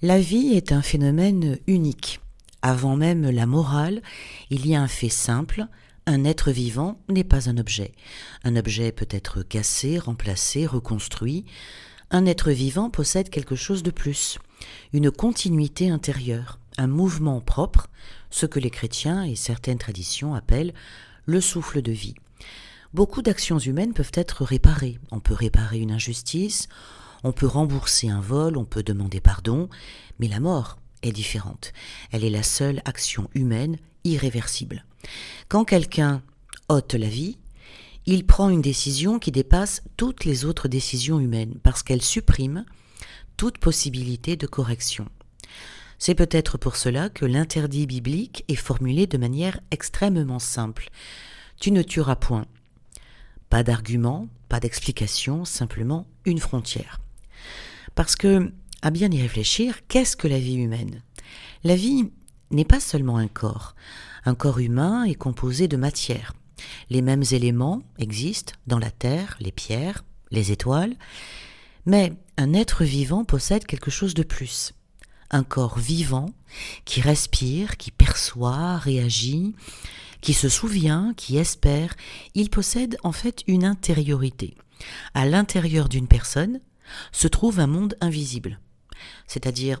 La vie est un phénomène unique. Avant même la morale, il y a un fait simple, un être vivant n'est pas un objet. Un objet peut être cassé, remplacé, reconstruit. Un être vivant possède quelque chose de plus, une continuité intérieure, un mouvement propre, ce que les chrétiens et certaines traditions appellent le souffle de vie. Beaucoup d'actions humaines peuvent être réparées. On peut réparer une injustice, on peut rembourser un vol, on peut demander pardon, mais la mort est différente. Elle est la seule action humaine irréversible. Quand quelqu'un ôte la vie, il prend une décision qui dépasse toutes les autres décisions humaines, parce qu'elle supprime toute possibilité de correction. C'est peut-être pour cela que l'interdit biblique est formulé de manière extrêmement simple. Tu ne tueras point. Pas d'argument, pas d'explication, simplement une frontière. Parce que, à bien y réfléchir, qu'est-ce que la vie humaine ? La vie n'est pas seulement un corps. Un corps humain est composé de matière. Les mêmes éléments existent dans la terre, les pierres, les étoiles, mais un être vivant possède quelque chose de plus. Un corps vivant qui respire, qui perçoit, réagit, qui se souvient, qui espère. Il possède en fait une intériorité. À l'intérieur d'une personne se trouve un monde invisible, c'est-à-dire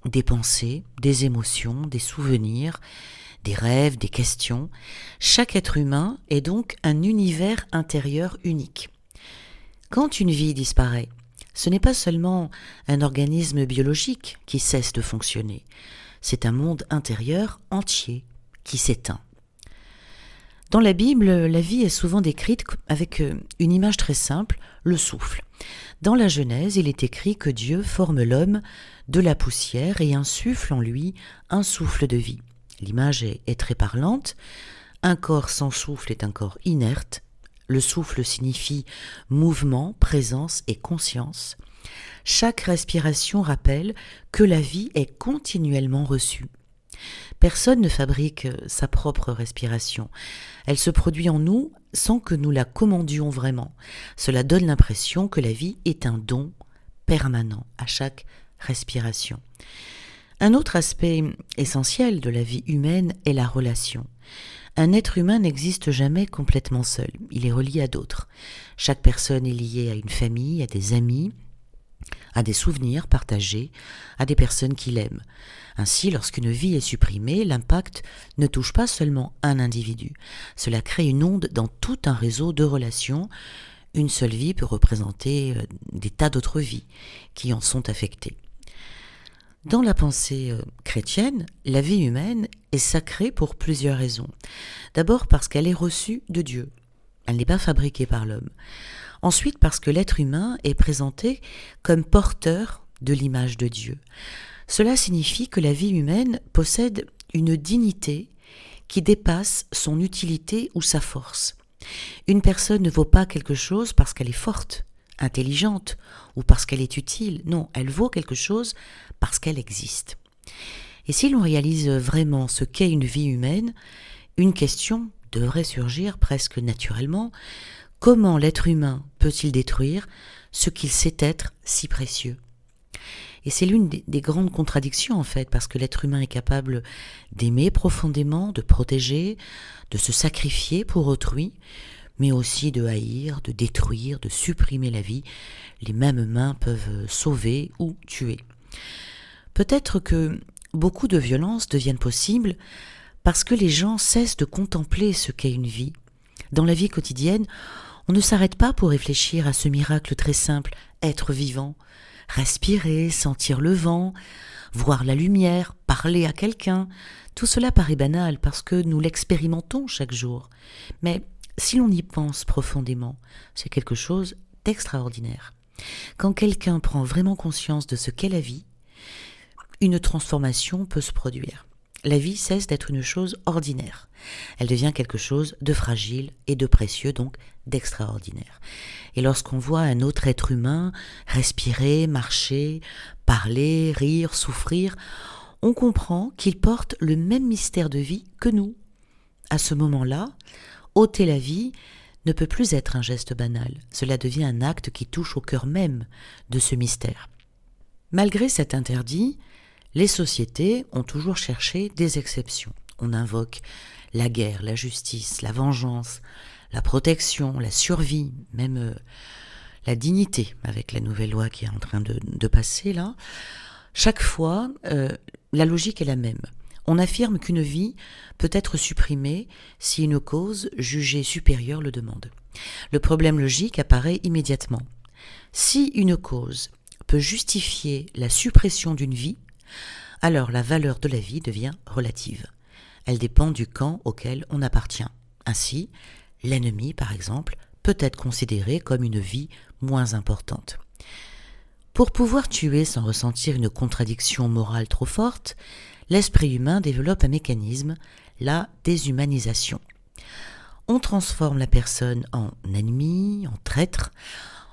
des pensées, des émotions, des souvenirs, des rêves, des questions. Chaque être humain est donc un univers intérieur unique. Quand une vie disparaît, ce n'est pas seulement un organisme biologique qui cesse de fonctionner, c'est un monde intérieur entier qui s'éteint. Dans la Bible, la vie est souvent décrite avec une image très simple, le souffle. Dans la Genèse, il est écrit que Dieu forme l'homme de la poussière et insuffle en lui un souffle de vie. L'image est très parlante. Un corps sans souffle est un corps inerte. Le souffle signifie mouvement, présence et conscience. Chaque respiration rappelle que la vie est continuellement reçue. Personne ne fabrique sa propre respiration. Elle se produit en nous sans que nous la commandions vraiment. Cela donne l'impression que la vie est un don permanent à chaque respiration. Un autre aspect essentiel de la vie humaine est la relation. Un être humain n'existe jamais complètement seul. Il est relié à d'autres. Chaque personne est liée à une famille, à des amis, à des souvenirs partagés, à des personnes qu'il aime. Ainsi, lorsqu'une vie est supprimée, l'impact ne touche pas seulement un individu. Cela crée une onde dans tout un réseau de relations. Une seule vie peut représenter des tas d'autres vies qui en sont affectées. Dans la pensée chrétienne, la vie humaine est sacrée pour plusieurs raisons. D'abord parce qu'elle est reçue de Dieu. Elle n'est pas fabriquée par l'homme. Ensuite parce que l'être humain est présenté comme porteur de l'image de Dieu. Cela signifie que la vie humaine possède une dignité qui dépasse son utilité ou sa force. Une personne ne vaut pas quelque chose parce qu'elle est forte, intelligente ou parce qu'elle est utile. Non, elle vaut quelque chose parce qu'elle existe. Et si l'on réalise vraiment ce qu'est une vie humaine, une question devrait surgir presque naturellement. Comment l'être humain peut-il détruire ce qu'il sait être si précieux ? Et c'est l'une des grandes contradictions en fait, parce que l'être humain est capable d'aimer profondément, de protéger, de se sacrifier pour autrui, mais aussi de haïr, de détruire, de supprimer la vie. Les mêmes mains peuvent sauver ou tuer. Peut-être que beaucoup de violences deviennent possibles parce que les gens cessent de contempler ce qu'est une vie. Dans la vie quotidienne, on ne s'arrête pas pour réfléchir à ce miracle très simple, être vivant, respirer, sentir le vent, voir la lumière, parler à quelqu'un. Tout cela paraît banal parce que nous l'expérimentons chaque jour. Mais si l'on y pense profondément, c'est quelque chose d'extraordinaire. Quand quelqu'un prend vraiment conscience de ce qu'est la vie, une transformation peut se produire. La vie cesse d'être une chose ordinaire. Elle devient quelque chose de fragile et de précieux, donc d'extraordinaire. Et lorsqu'on voit un autre être humain respirer, marcher, parler, rire, souffrir, on comprend qu'il porte le même mystère de vie que nous. À ce moment-là, ôter la vie ne peut plus être un geste banal. Cela devient un acte qui touche au cœur même de ce mystère. Malgré cet interdit, Les sociétés ont toujours cherché des exceptions. On invoque la guerre, la justice, la vengeance, la protection, la survie, même la dignité, avec la nouvelle loi qui est en train de passer là. Chaque fois, la logique est la même. On affirme qu'une vie peut être supprimée si une cause jugée supérieure le demande. Le problème logique apparaît immédiatement. Si une cause peut justifier la suppression d'une vie, alors la valeur de la vie devient relative. Elle dépend du camp auquel on appartient. Ainsi, l'ennemi, par exemple, peut être considéré comme une vie moins importante. Pour pouvoir tuer sans ressentir une contradiction morale trop forte, l'esprit humain développe un mécanisme, la déshumanisation. On transforme la personne en ennemi, en traître,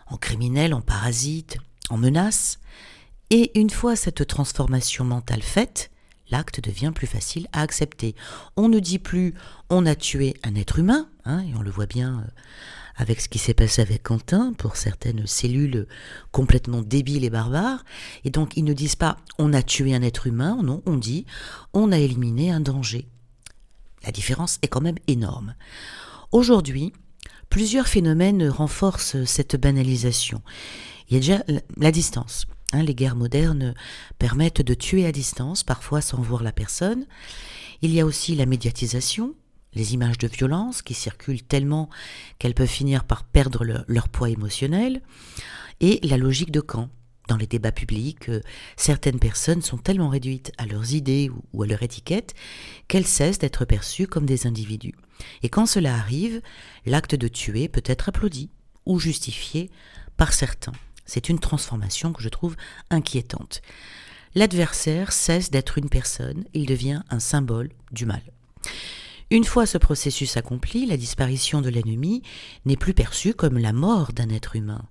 en criminel, en parasite, en menace, et une fois cette transformation mentale faite, l'acte devient plus facile à accepter. On ne dit plus « on a tué un être humain », et on le voit bien avec ce qui s'est passé avec Quentin, pour certaines cellules complètement débiles et barbares, et donc ils ne disent pas « on a tué un être humain », non, on dit « on a éliminé un danger ». La différence est quand même énorme. Aujourd'hui, plusieurs phénomènes renforcent cette banalisation. Il y a déjà la distance. Les guerres modernes permettent de tuer à distance, parfois sans voir la personne. Il y a aussi la médiatisation, les images de violence qui circulent tellement qu'elles peuvent finir par perdre leur poids émotionnel, et la logique de camp. Dans les débats publics, certaines personnes sont tellement réduites à leurs idées ou à leur étiquette qu'elles cessent d'être perçues comme des individus. Et quand cela arrive, l'acte de tuer peut être applaudi ou justifié par certains. C'est une transformation que je trouve inquiétante. L'adversaire cesse d'être une personne, il devient un symbole du mal. Une fois ce processus accompli, la disparition de l'ennemi n'est plus perçue comme la mort d'un être humain,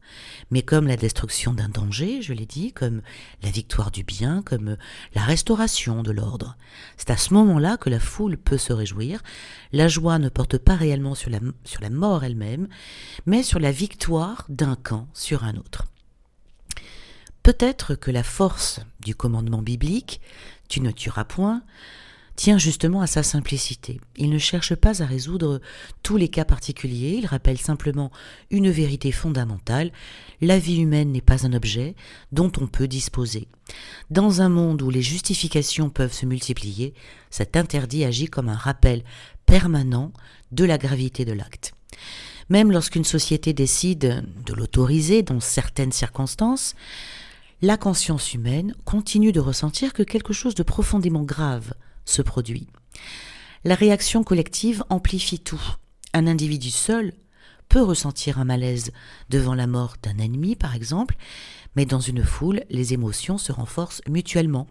mais comme la destruction d'un danger, je l'ai dit, comme la victoire du bien, comme la restauration de l'ordre. C'est à ce moment-là que la foule peut se réjouir. La joie ne porte pas réellement sur la mort elle-même, mais sur la victoire d'un camp sur un autre. Peut-être que la force du commandement biblique « tu ne tueras point » tient justement à sa simplicité. Il ne cherche pas à résoudre tous les cas particuliers, il rappelle simplement une vérité fondamentale, la vie humaine n'est pas un objet dont on peut disposer. Dans un monde où les justifications peuvent se multiplier, cet interdit agit comme un rappel permanent de la gravité de l'acte. Même lorsqu'une société décide de l'autoriser dans certaines circonstances, la conscience humaine continue de ressentir que quelque chose de profondément grave se produit. La réaction collective amplifie tout. Un individu seul peut ressentir un malaise devant la mort d'un ennemi, par exemple, mais dans une foule, les émotions se renforcent mutuellement.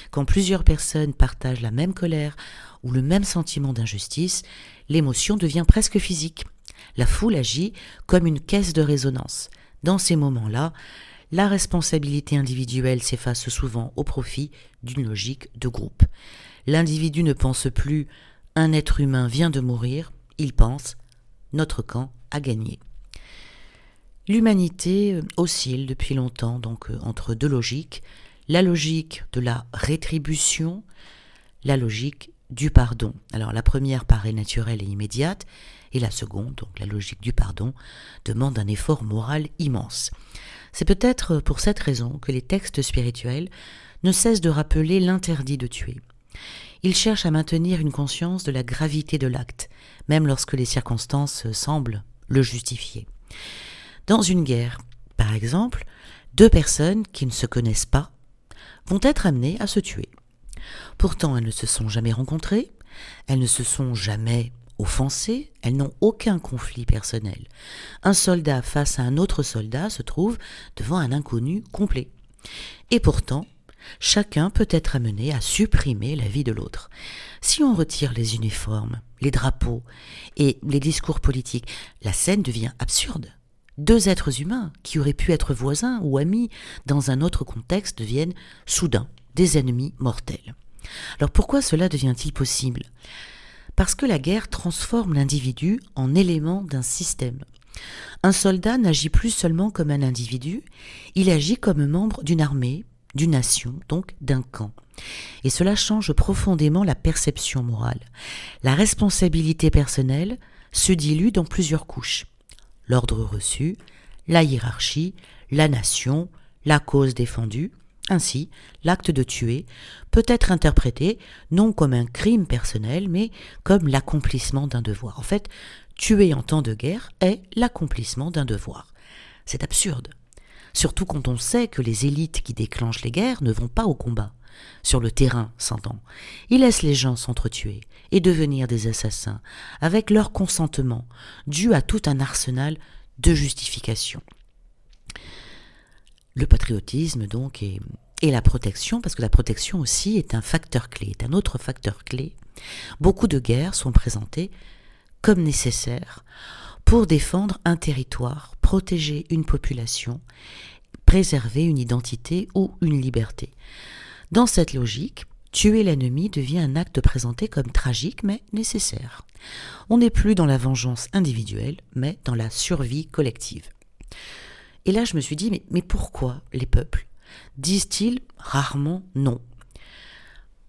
Quand plusieurs personnes partagent la même colère ou le même sentiment d'injustice, l'émotion devient presque physique. La foule agit comme une caisse de résonance. Dans ces moments-là, la responsabilité individuelle s'efface souvent au profit d'une logique de groupe. L'individu ne pense plus « un être humain vient de mourir », il pense « notre camp a gagné ». L'humanité oscille depuis longtemps donc entre deux logiques, la logique de la rétribution, la logique du pardon. Alors la première paraît naturelle et immédiate, et la seconde, donc la logique du pardon, demande un effort moral immense. C'est peut-être pour cette raison que les textes spirituels ne cessent de rappeler l'interdit de tuer. Ils cherchent à maintenir une conscience de la gravité de l'acte, même lorsque les circonstances semblent le justifier. Dans une guerre, par exemple, deux personnes qui ne se connaissent pas vont être amenées à se tuer. Pourtant, elles ne se sont jamais rencontrées, elles ne se sont jamais offensées, elles n'ont aucun conflit personnel. Un soldat face à un autre soldat se trouve devant un inconnu complet. Et pourtant, chacun peut être amené à supprimer la vie de l'autre. Si on retire les uniformes, les drapeaux et les discours politiques, la scène devient absurde. Deux êtres humains qui auraient pu être voisins ou amis dans un autre contexte deviennent soudain des ennemis mortels. Alors pourquoi cela devient-il possible ? Parce que la guerre transforme l'individu en élément d'un système. Un soldat n'agit plus seulement comme un individu, il agit comme membre d'une armée, d'une nation, donc d'un camp. Et cela change profondément la perception morale. La responsabilité personnelle se dilue dans plusieurs couches. L'ordre reçu, la hiérarchie, la nation, la cause défendue. Ainsi, l'acte de tuer peut être interprété non comme un crime personnel, mais comme l'accomplissement d'un devoir. En fait, tuer en temps de guerre est l'accomplissement d'un devoir. C'est absurde. Surtout quand on sait que les élites qui déclenchent les guerres ne vont pas au combat. Sur le terrain, s'entend. Ils laissent les gens s'entretuer et devenir des assassins, avec leur consentement, dû à tout un arsenal de justifications. Le patriotisme, donc, et la protection, parce que la protection aussi est un facteur clé, est un autre facteur clé. Beaucoup de guerres sont présentées comme nécessaires pour défendre un territoire, protéger une population, préserver une identité ou une liberté. Dans cette logique, tuer l'ennemi devient un acte présenté comme tragique mais nécessaire. On n'est plus dans la vengeance individuelle, mais dans la survie collective. Et là, je me suis dit, mais pourquoi les peuples disent-ils rarement non ?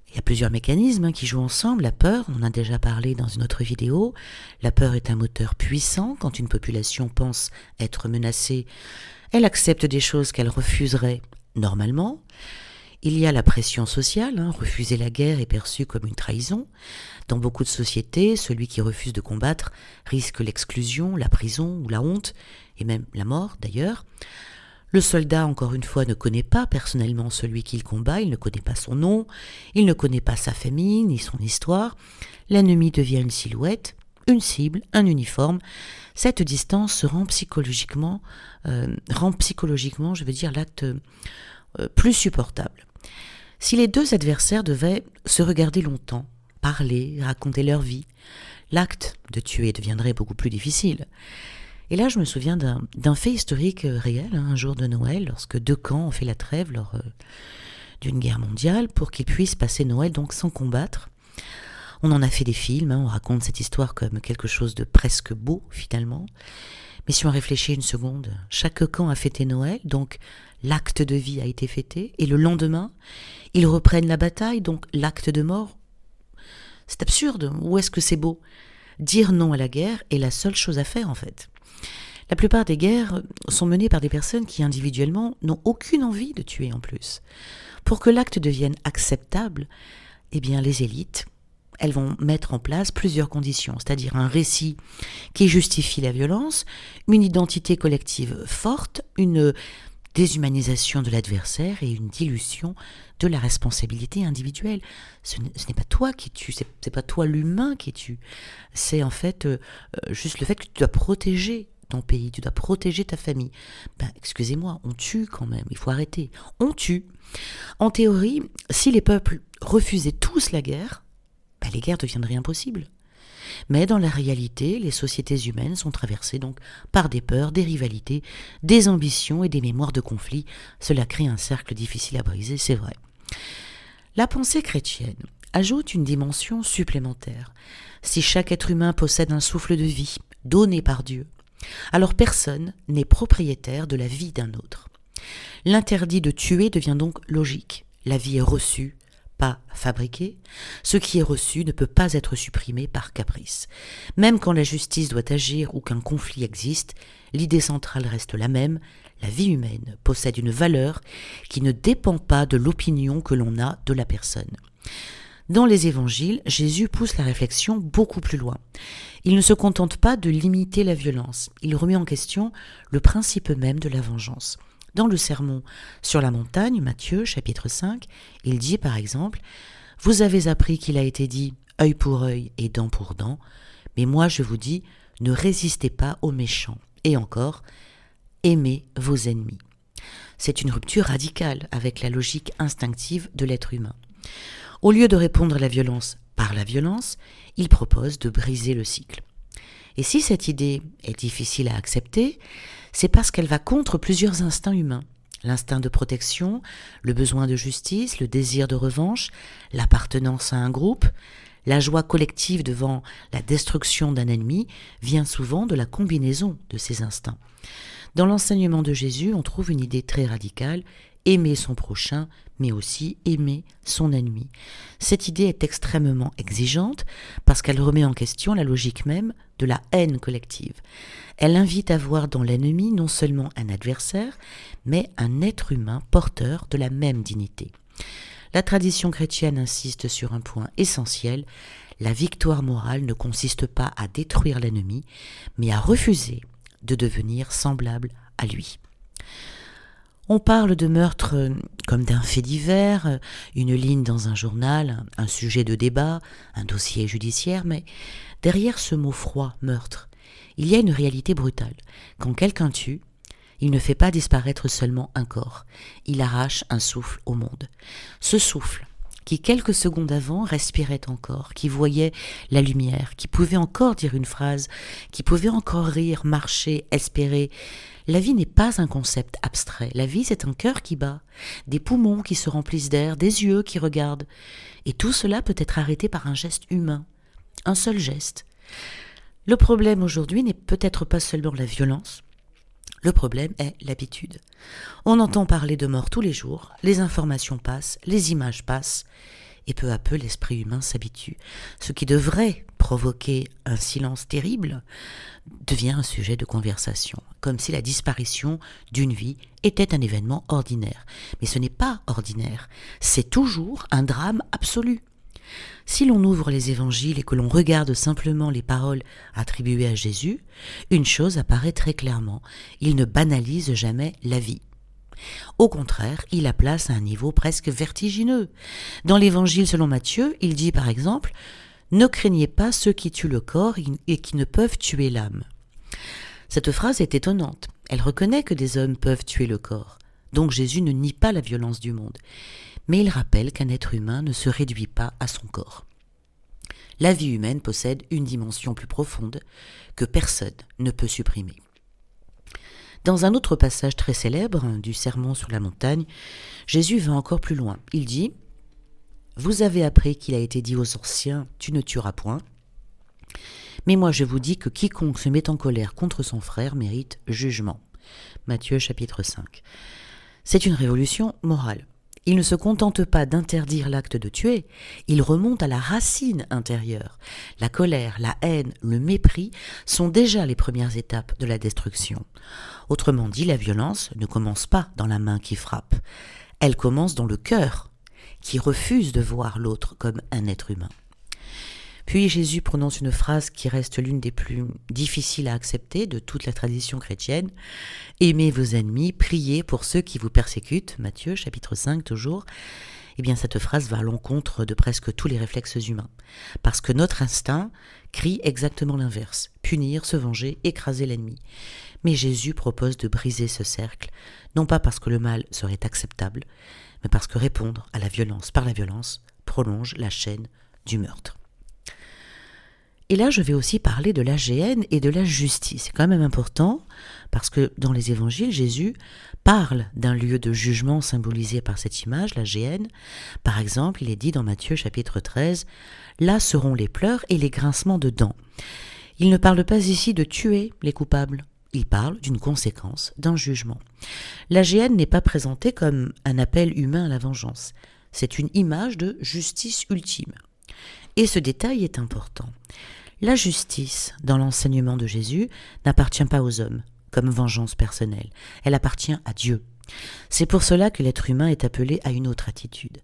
Il y a plusieurs mécanismes qui jouent ensemble. La peur, on en a déjà parlé dans une autre vidéo. La peur est un moteur puissant. Quand une population pense être menacée, elle accepte des choses qu'elle refuserait normalement. Il y a la pression sociale. Refuser la guerre est perçu comme une trahison. Dans beaucoup de sociétés, celui qui refuse de combattre risque l'exclusion, la prison ou la honte, et même la mort d'ailleurs. Le soldat, encore une fois, ne connaît pas personnellement celui qu'il combat, il ne connaît pas son nom, il ne connaît pas sa famille ni son histoire. L'ennemi devient une silhouette, une cible, un uniforme. Cette distance rend psychologiquement, l'acte plus supportable. Si les deux adversaires devaient se regarder longtemps, parler, raconter leur vie, l'acte de tuer deviendrait beaucoup plus difficile. Et là, je me souviens d'un fait historique réel, un jour de Noël, lorsque deux camps ont fait la trêve lors d'une guerre mondiale pour qu'ils puissent passer Noël donc sans combattre. On en a fait des films, on raconte cette histoire comme quelque chose de presque beau finalement. Mais si on réfléchit une seconde, chaque camp a fêté Noël, donc l'acte de vie a été fêté, et le lendemain, ils reprennent la bataille, donc l'acte de mort. C'est absurde, où est-ce que c'est beau ? Dire non à la guerre est la seule chose à faire en fait. La plupart des guerres sont menées par des personnes qui individuellement n'ont aucune envie de tuer en plus. Pour que l'acte devienne acceptable, eh bien les élites, elles vont mettre en place plusieurs conditions, c'est-à-dire un récit qui justifie la violence, une identité collective forte, une déshumanisation de l'adversaire et une dilution de la responsabilité individuelle. Ce n'est pas toi qui tue, c'est pas toi l'humain qui tue. C'est en fait juste le fait que tu dois protéger ton pays, tu dois protéger ta famille. Excusez-moi, on tue quand même, il faut arrêter. On tue. En théorie, si les peuples refusaient tous la guerre, les guerres deviendraient impossibles. Mais dans la réalité, les sociétés humaines sont traversées donc par des peurs, des rivalités, des ambitions et des mémoires de conflits. Cela crée un cercle difficile à briser, c'est vrai. La pensée chrétienne ajoute une dimension supplémentaire. Si chaque être humain possède un souffle de vie donné par Dieu, alors personne n'est propriétaire de la vie d'un autre. L'interdit de tuer devient donc logique. La vie est reçue, pas fabriquée. Ce qui est reçu ne peut pas être supprimé par caprice. Même quand la justice doit agir ou qu'un conflit existe, l'idée centrale reste la même. La vie humaine possède une valeur qui ne dépend pas de l'opinion que l'on a de la personne. Dans les évangiles, Jésus pousse la réflexion beaucoup plus loin. Il ne se contente pas de limiter la violence, il remet en question le principe même de la vengeance. Dans le sermon sur la montagne, Matthieu, chapitre 5, il dit par exemple « Vous avez appris qu'il a été dit « œil pour œil et dent pour dent », mais moi je vous dis « Ne résistez pas aux méchants » et encore « Aimez vos ennemis ». C'est une rupture radicale avec la logique instinctive de l'être humain. Au lieu de répondre à la violence par la violence, il propose de briser le cycle. Et si cette idée est difficile à accepter, c'est parce qu'elle va contre plusieurs instincts humains. L'instinct de protection, le besoin de justice, le désir de revanche, l'appartenance à un groupe, la joie collective devant la destruction d'un ennemi vient souvent de la combinaison de ces instincts. Dans l'enseignement de Jésus, on trouve une idée très radicale, aimer son prochain, mais aussi aimer son ennemi. Cette idée est extrêmement exigeante parce qu'elle remet en question la logique même de la haine collective. Elle invite à voir dans l'ennemi non seulement un adversaire, mais un être humain porteur de la même dignité. La tradition chrétienne insiste sur un point essentiel: la victoire morale ne consiste pas à détruire l'ennemi, mais à refuser de devenir semblable à lui. On parle de meurtre comme d'un fait divers, une ligne dans un journal, un sujet de débat, un dossier judiciaire, mais derrière ce mot froid, meurtre, il y a une réalité brutale. Quand quelqu'un tue, il ne fait pas disparaître seulement un corps, il arrache un souffle au monde. Ce souffle, qui quelques secondes avant respirait encore, qui voyait la lumière, qui pouvait encore dire une phrase, qui pouvait encore rire, marcher, espérer. La vie n'est pas un concept abstrait. La vie, c'est un cœur qui bat, des poumons qui se remplissent d'air, des yeux qui regardent. Et tout cela peut être arrêté par un geste humain, un seul geste. Le problème aujourd'hui n'est peut-être pas seulement la violence. Le problème est l'habitude. On entend parler de mort tous les jours, les informations passent, les images passent, et peu à peu l'esprit humain s'habitue. Ce qui devrait provoquer un silence terrible devient un sujet de conversation, comme si la disparition d'une vie était un événement ordinaire. Mais ce n'est pas ordinaire, c'est toujours un drame absolu. Si l'on ouvre les évangiles et que l'on regarde simplement les paroles attribuées à Jésus, une chose apparaît très clairement: il ne banalise jamais la vie. Au contraire, il la place à un niveau presque vertigineux. Dans l'évangile selon Matthieu, il dit par exemple: « Ne craignez pas ceux qui tuent le corps et qui ne peuvent tuer l'âme. » Cette phrase est étonnante. Elle reconnaît que des hommes peuvent tuer le corps. Donc Jésus ne nie pas la violence du monde. Mais il rappelle qu'un être humain ne se réduit pas à son corps. La vie humaine possède une dimension plus profonde que personne ne peut supprimer. Dans un autre passage très célèbre du Sermon sur la montagne, Jésus va encore plus loin. Il dit: « Vous avez appris qu'il a été dit aux anciens, tu ne tueras point. Mais moi je vous dis que quiconque se met en colère contre son frère mérite jugement. » Matthieu chapitre 5. C'est une révolution morale. Il ne se contente pas d'interdire l'acte de tuer, il remonte à la racine intérieure. La colère, la haine, le mépris sont déjà les premières étapes de la destruction. Autrement dit, la violence ne commence pas dans la main qui frappe, elle commence dans le cœur qui refuse de voir l'autre comme un être humain. Puis Jésus prononce une phrase qui reste l'une des plus difficiles à accepter de toute la tradition chrétienne. « Aimez vos ennemis, priez pour ceux qui vous persécutent » Matthieu chapitre 5 toujours. Eh bien cette phrase va à l'encontre de presque tous les réflexes humains. Parce que notre instinct crie exactement l'inverse: punir, se venger, écraser l'ennemi. Mais Jésus propose de briser ce cercle, non pas parce que le mal serait acceptable, mais parce que répondre à la violence par la violence prolonge la chaîne du meurtre. Et là, je vais aussi parler de la géhenne et de la justice. C'est quand même important parce que dans les évangiles, Jésus parle d'un lieu de jugement symbolisé par cette image, la géhenne. Par exemple, il est dit dans Matthieu chapitre 13, « Là seront les pleurs et les grincements de dents. » Il ne parle pas ici de tuer les coupables. Il parle d'une conséquence, d'un jugement. La géhenne n'est pas présentée comme un appel humain à la vengeance. C'est une image de justice ultime. Et ce détail est important. La justice, dans l'enseignement de Jésus, n'appartient pas aux hommes, comme vengeance personnelle. Elle appartient à Dieu. C'est pour cela que l'être humain est appelé à une autre attitude.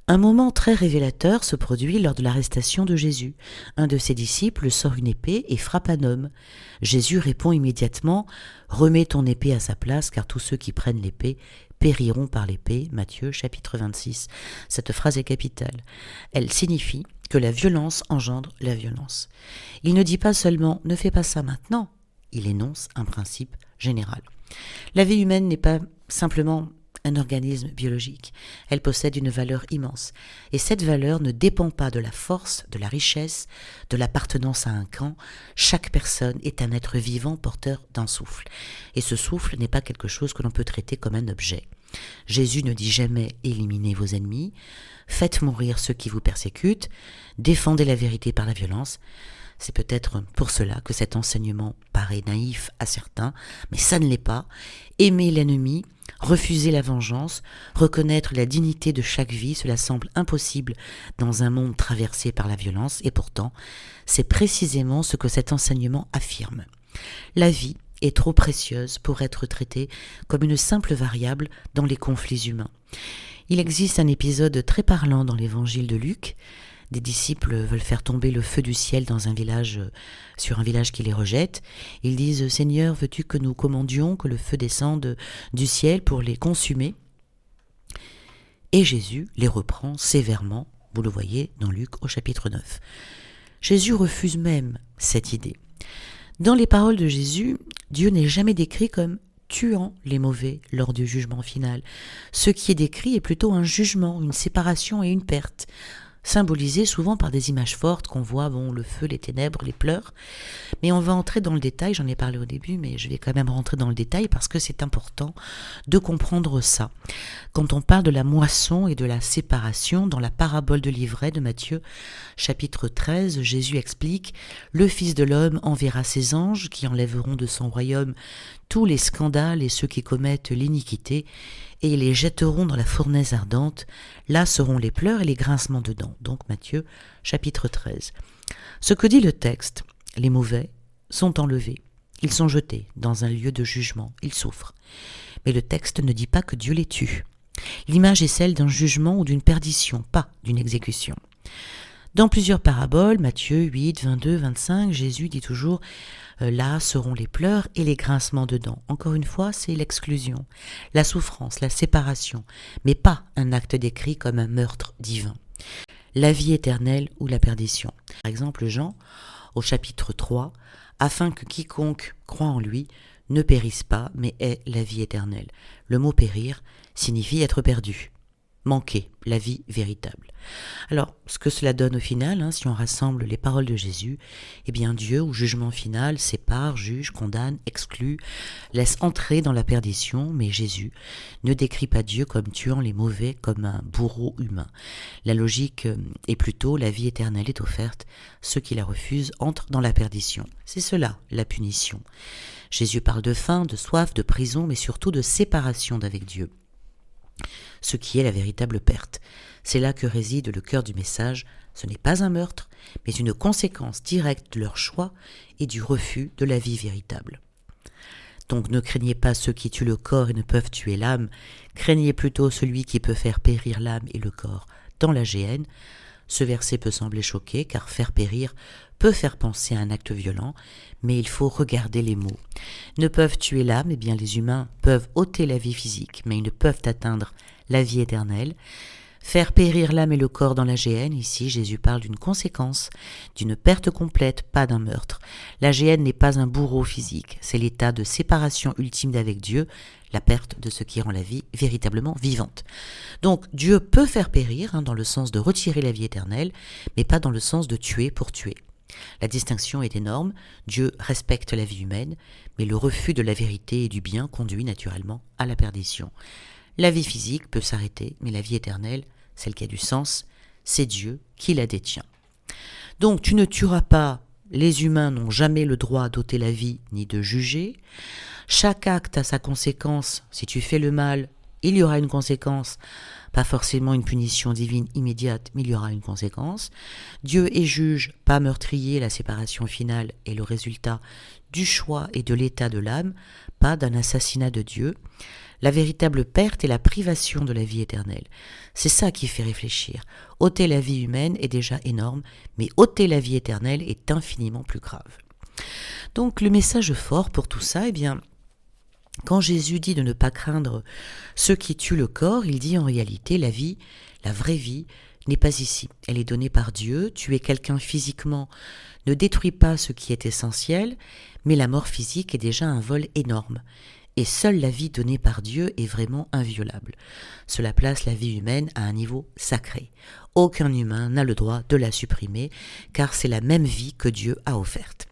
Un moment très révélateur se produit lors de l'arrestation de Jésus. Un de ses disciples sort une épée et frappe un homme. Jésus répond immédiatement « Remets ton épée à sa place, car tous ceux qui prennent l'épée périront par l'épée. » Matthieu chapitre 26. Cette phrase est capitale. Elle signifie que la violence engendre la violence. Il ne dit pas seulement « ne fais pas ça maintenant », il énonce un principe général. La vie humaine n'est pas simplement un organisme biologique, elle possède une valeur immense, et cette valeur ne dépend pas de la force, de la richesse, de l'appartenance à un camp. Chaque personne est un être vivant porteur d'un souffle, et ce souffle n'est pas quelque chose que l'on peut traiter comme un objet. Jésus ne dit jamais « éliminez vos ennemis »,« faites mourir ceux qui vous persécutent »,« défendez la vérité par la violence ». C'est peut-être pour cela que cet enseignement paraît naïf à certains, mais ça ne l'est pas. Aimer l'ennemi Refuser la vengeance, reconnaître la dignité de chaque vie, cela semble impossible dans un monde traversé par la violence, et pourtant, c'est précisément ce que cet enseignement affirme. La vie est trop précieuse pour être traitée comme une simple variable dans les conflits humains. Il existe un épisode très parlant dans l'évangile de Luc. Des disciples veulent faire tomber le feu du ciel sur un village qui les rejette. Ils disent « Seigneur, veux-tu que nous commandions que le feu descende du ciel pour les consumer ?» Et Jésus les reprend sévèrement, vous le voyez dans Luc au chapitre 9. Jésus refuse même cette idée. Dans les paroles de Jésus, Dieu n'est jamais décrit comme tuant les mauvais lors du jugement final. Ce qui est décrit est plutôt un jugement, une séparation et une perte, symbolisé souvent par des images fortes qu'on voit, le feu, les ténèbres, les pleurs. Mais on va entrer dans le détail, j'en ai parlé au début, mais je vais quand même rentrer dans le détail parce que c'est important de comprendre ça. Quand on parle de la moisson et de la séparation, dans la parabole de l'ivraie de Matthieu, chapitre 13, Jésus explique « Le Fils de l'homme enverra ses anges qui enlèveront de son royaume tous les scandales et ceux qui commettent l'iniquité, et ils les jetteront dans la fournaise ardente. Là seront les pleurs et les grincements de dents. » Donc Matthieu, chapitre 13. Ce que dit le texte, les mauvais sont enlevés. Ils sont jetés dans un lieu de jugement. Ils souffrent. Mais le texte ne dit pas que Dieu les tue. L'image est celle d'un jugement ou d'une perdition, pas d'une exécution. Dans plusieurs paraboles, Matthieu 8, 22, 25, Jésus dit toujours « Là seront les pleurs et les grincements de dents ». Encore une fois, c'est l'exclusion, la souffrance, la séparation, mais pas un acte décrit comme un meurtre divin. La vie éternelle ou la perdition. Par exemple, Jean, au chapitre 3, « Afin que quiconque croit en lui ne périsse pas, mais ait la vie éternelle ». Le mot « périr » signifie être perdu. Manquer la vie véritable. Alors, ce que cela donne au final, si on rassemble les paroles de Jésus, eh bien Dieu, au jugement final, sépare, juge, condamne, exclut, laisse entrer dans la perdition, mais Jésus ne décrit pas Dieu comme tuant les mauvais, comme un bourreau humain. La logique est plutôt la vie éternelle est offerte, ceux qui la refusent entrent dans la perdition. C'est cela, la punition. Jésus parle de faim, de soif, de prison, mais surtout de séparation d'avec Dieu. Ce qui est la véritable perte. C'est là que réside le cœur du message. Ce n'est pas un meurtre, mais une conséquence directe de leur choix et du refus de la vie véritable. Donc ne craignez pas ceux qui tuent le corps et ne peuvent tuer l'âme, craignez plutôt celui qui peut faire périr l'âme et le corps dans la géhenne. Ce verset peut sembler choquer, car faire périr peut faire penser à un acte violent, mais il faut regarder les mots. Ne peuvent tuer l'âme, eh bien les humains peuvent ôter la vie physique, mais ils ne peuvent atteindre la vie éternelle. Faire périr l'âme et le corps dans la géhenne, ici Jésus parle d'une conséquence, d'une perte complète, pas d'un meurtre. La géhenne n'est pas un bourreau physique, c'est l'état de séparation ultime d'avec Dieu, la perte de ce qui rend la vie véritablement vivante. Donc Dieu peut faire périr, dans le sens de retirer la vie éternelle, mais pas dans le sens de tuer pour tuer. La distinction est énorme, Dieu respecte la vie humaine, mais le refus de la vérité et du bien conduit naturellement à la perdition. La vie physique peut s'arrêter, mais la vie éternelle, celle qui a du sens, c'est Dieu qui la détient. Donc tu ne tueras pas, les humains n'ont jamais le droit d'ôter la vie ni de juger. Chaque acte a sa conséquence, si tu fais le mal, il y aura une conséquence, pas forcément une punition divine immédiate, mais il y aura une conséquence. Dieu est juge, pas meurtrier, la séparation finale est le résultat du choix et de l'état de l'âme, pas d'un assassinat de Dieu. La véritable perte est la privation de la vie éternelle. C'est ça qui fait réfléchir. Ôter la vie humaine est déjà énorme, mais ôter la vie éternelle est infiniment plus grave. Donc le message fort pour tout ça, quand Jésus dit de ne pas craindre ceux qui tuent le corps, il dit en réalité la vie, la vraie vie, n'est pas ici. Elle est donnée par Dieu. Tuer quelqu'un physiquement ne détruit pas ce qui est essentiel, mais la mort physique est déjà un vol énorme. Et seule la vie donnée par Dieu est vraiment inviolable. Cela place la vie humaine à un niveau sacré. Aucun humain n'a le droit de la supprimer, car c'est la même vie que Dieu a offerte.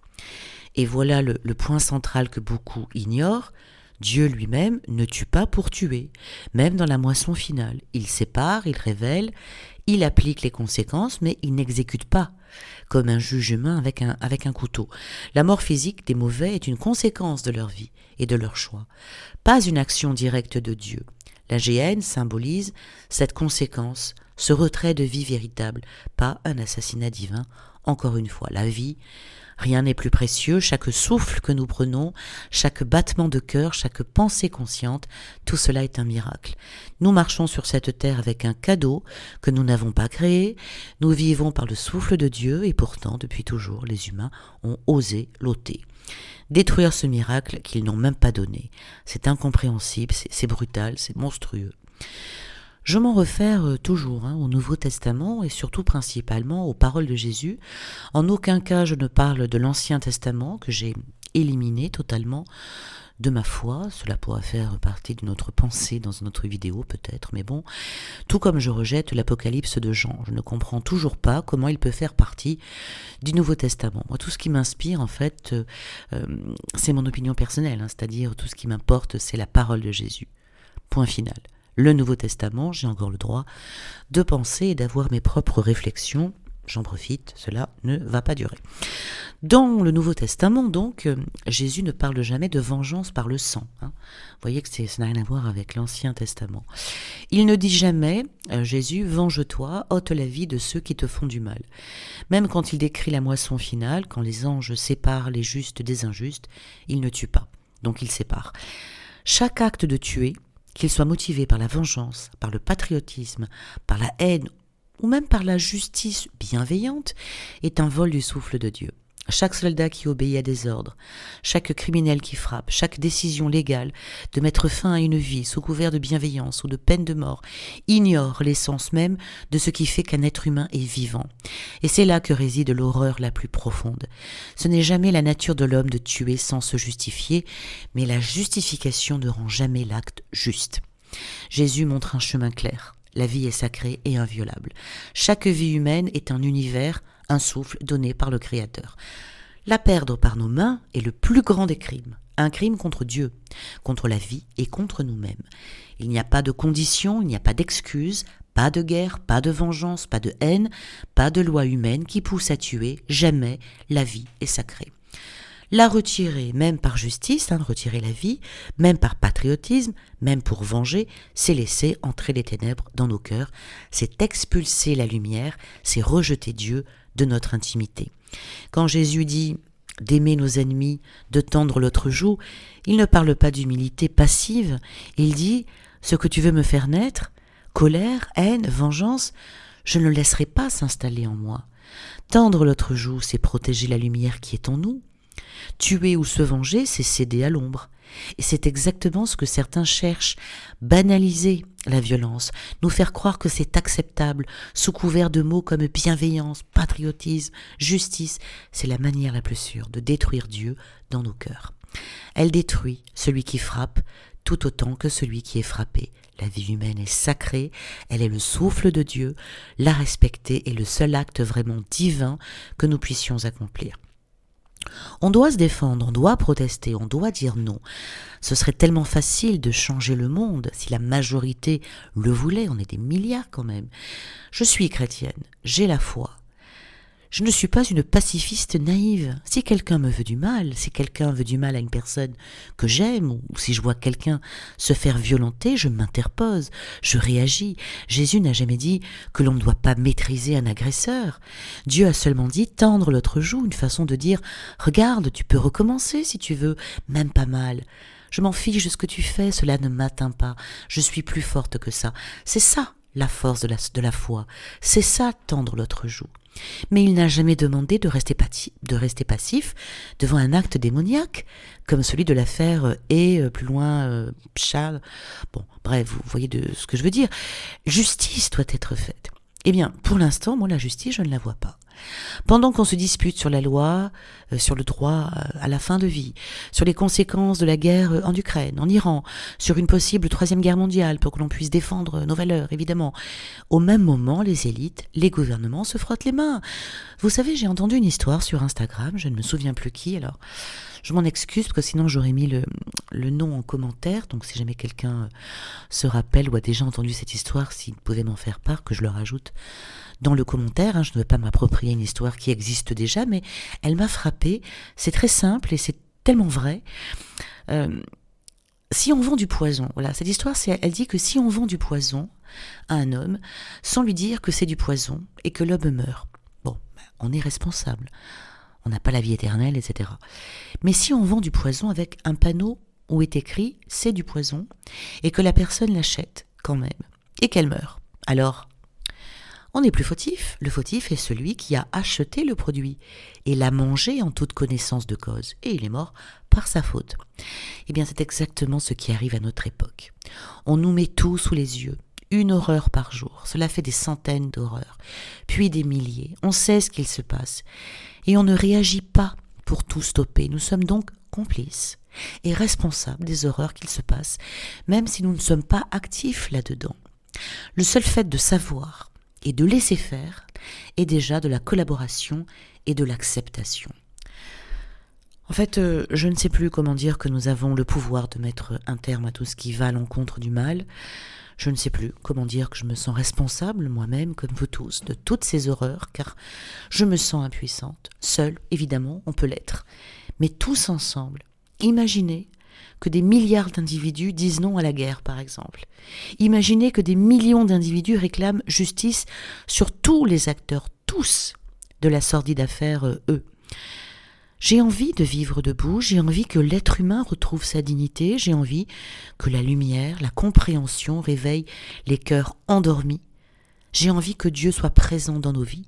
Et voilà le point central que beaucoup ignorent. Dieu lui-même ne tue pas pour tuer, même dans la moisson finale. Il sépare, il révèle, Il applique les conséquences, mais il n'exécute pas, comme un juge humain avec un couteau. La mort physique des mauvais est une conséquence de leur vie et de leur choix, pas une action directe de Dieu. La géhenne symbolise cette conséquence, ce retrait de vie véritable, pas un assassinat divin. Encore une fois, la vie, rien n'est plus précieux, chaque souffle que nous prenons, chaque battement de cœur, chaque pensée consciente, tout cela est un miracle. Nous marchons sur cette terre avec un cadeau que nous n'avons pas créé, nous vivons par le souffle de Dieu et pourtant, depuis toujours, les humains ont osé l'ôter. Détruire ce miracle qu'ils n'ont même pas donné. C'est incompréhensible, c'est brutal, c'est monstrueux. Je m'en réfère toujours au Nouveau Testament et surtout principalement aux paroles de Jésus. En aucun cas je ne parle de l'Ancien Testament que j'ai éliminé totalement de ma foi. Cela pourra faire partie d'une autre pensée dans une autre vidéo peut-être, mais bon. Tout comme je rejette l'Apocalypse de Jean. Je ne comprends toujours pas comment il peut faire partie du Nouveau Testament. Moi, tout ce qui m'inspire, en fait, c'est mon opinion personnelle, c'est-à-dire tout ce qui m'importe, c'est la parole de Jésus. Point final. Le Nouveau Testament, j'ai encore le droit de penser et d'avoir mes propres réflexions. J'en profite, cela ne va pas durer. Dans le Nouveau Testament, donc, Jésus ne parle jamais de vengeance par le sang. Vous voyez que ça n'a rien à voir avec l'Ancien Testament. Il ne dit jamais, Jésus, venge-toi, ôte la vie de ceux qui te font du mal. Même quand il décrit la moisson finale, quand les anges séparent les justes des injustes, il ne tue pas, donc il sépare. Chaque acte de tuer, qu'il soit motivé par la vengeance, par le patriotisme, par la haine ou même par la justice bienveillante, est un vol du souffle de Dieu. Chaque soldat qui obéit à des ordres, chaque criminel qui frappe, chaque décision légale de mettre fin à une vie sous couvert de bienveillance ou de peine de mort ignore l'essence même de ce qui fait qu'un être humain est vivant. Et c'est là que réside l'horreur la plus profonde. Ce n'est jamais la nature de l'homme de tuer sans se justifier, mais la justification ne rend jamais l'acte juste. Jésus montre un chemin clair. La vie est sacrée et inviolable. Chaque vie humaine est un univers, un souffle donné par le Créateur. La perdre par nos mains est le plus grand des crimes. Un crime contre Dieu, contre la vie et contre nous-mêmes. Il n'y a pas de conditions, il n'y a pas d'excuses, pas de guerre, pas de vengeance, pas de haine, pas de loi humaine qui pousse à tuer. Jamais la vie est sacrée. La retirer, même par justice, retirer la vie, même par patriotisme, même pour venger, c'est laisser entrer les ténèbres dans nos cœurs, c'est expulser la lumière, c'est rejeter Dieu de notre intimité. Quand Jésus dit d'aimer nos ennemis, de tendre l'autre joue, il ne parle pas d'humilité passive, il dit « ce que tu veux me faire naître, colère, haine, vengeance, je ne le laisserai pas s'installer en moi. Tendre l'autre joue, c'est protéger la lumière qui est en nous. Tuer ou se venger, c'est céder à l'ombre. Et c'est exactement ce que certains cherchent, banaliser la violence, nous faire croire que c'est acceptable, sous couvert de mots comme bienveillance, patriotisme, justice. C'est la manière la plus sûre de détruire Dieu dans nos cœurs. Elle détruit celui qui frappe tout autant que celui qui est frappé. La vie humaine est sacrée, elle est le souffle de Dieu, la respecter est le seul acte vraiment divin que nous puissions accomplir. On doit se défendre, on doit protester, on doit dire non. Ce serait tellement facile de changer le monde si la majorité le voulait, on est des milliards quand même. Je suis chrétienne, j'ai la foi. Je ne suis pas une pacifiste naïve. Si quelqu'un me veut du mal, si quelqu'un veut du mal à une personne que j'aime, ou si je vois quelqu'un se faire violenter, je m'interpose, je réagis. Jésus n'a jamais dit que l'on ne doit pas maîtriser un agresseur. Dieu a seulement dit tendre l'autre joue, une façon de dire « Regarde, tu peux recommencer si tu veux, même pas mal. Je m'en fiche de ce que tu fais, cela ne m'atteint pas. Je suis plus forte que ça. » C'est ça la force de la foi. C'est ça tendre l'autre joue. Mais il n'a jamais demandé de rester passif devant un acte démoniaque, comme celui de l'affaire et plus loin Pchal. Bon, bref, vous voyez de ce que je veux dire. Justice doit être faite. Eh bien, pour l'instant, moi, la justice, je ne la vois pas. Pendant qu'on se dispute sur la loi, sur le droit à la fin de vie, sur les conséquences de la guerre en Ukraine, en Iran, sur une possible troisième guerre mondiale pour que l'on puisse défendre nos valeurs, évidemment. Au même moment, les élites, les gouvernements se frottent les mains. Vous savez, j'ai entendu une histoire sur Instagram, je ne me souviens plus qui, alors je m'en excuse parce que sinon j'aurais mis le nom en commentaire, donc si jamais quelqu'un se rappelle ou a déjà entendu cette histoire, s'il pouvait m'en faire part, que je le rajoute dans le commentaire. Je ne veux pas m'approprier une histoire qui existe déjà, mais elle m'a frappée. C'est très simple et c'est tellement vrai. Si on vend du poison, voilà, cette histoire, elle dit que si on vend du poison à un homme, sans lui dire que c'est du poison et que l'homme meurt, bon, on est responsable. On n'a pas la vie éternelle, etc. Mais si on vend du poison avec un panneau où est écrit « c'est du poison » et que la personne l'achète quand même et qu'elle meurt, alors on n'est plus fautif. Le fautif est celui qui a acheté le produit et l'a mangé en toute connaissance de cause. Et il est mort par sa faute. Eh bien, c'est exactement ce qui arrive à notre époque. On nous met tout sous les yeux. Une horreur par jour. Cela fait des centaines d'horreurs. Puis des milliers. On sait ce qu'il se passe. Et on ne réagit pas pour tout stopper. Nous sommes donc complices et responsables des horreurs qu'il se passe, même si nous ne sommes pas actifs là-dedans. Le seul fait de savoir et de laisser faire est déjà de la collaboration et de l'acceptation. En fait, je ne sais plus comment dire que nous avons le pouvoir de mettre un terme à tout ce qui va à l'encontre du mal. Je ne sais plus comment dire que je me sens responsable, moi-même, comme vous tous, de toutes ces horreurs, car je me sens impuissante. Seule, évidemment, on peut l'être. Mais tous ensemble, imaginez que des milliards d'individus disent non à la guerre, par exemple. Imaginez que des millions d'individus réclament justice sur tous les acteurs, tous, de la sordide affaire, eux. J'ai envie de vivre debout, j'ai envie que l'être humain retrouve sa dignité, j'ai envie que la lumière, la compréhension réveille les cœurs endormis. J'ai envie que Dieu soit présent dans nos vies.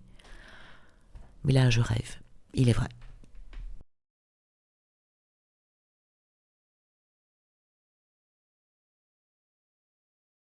Mais là, je rêve, il est vrai.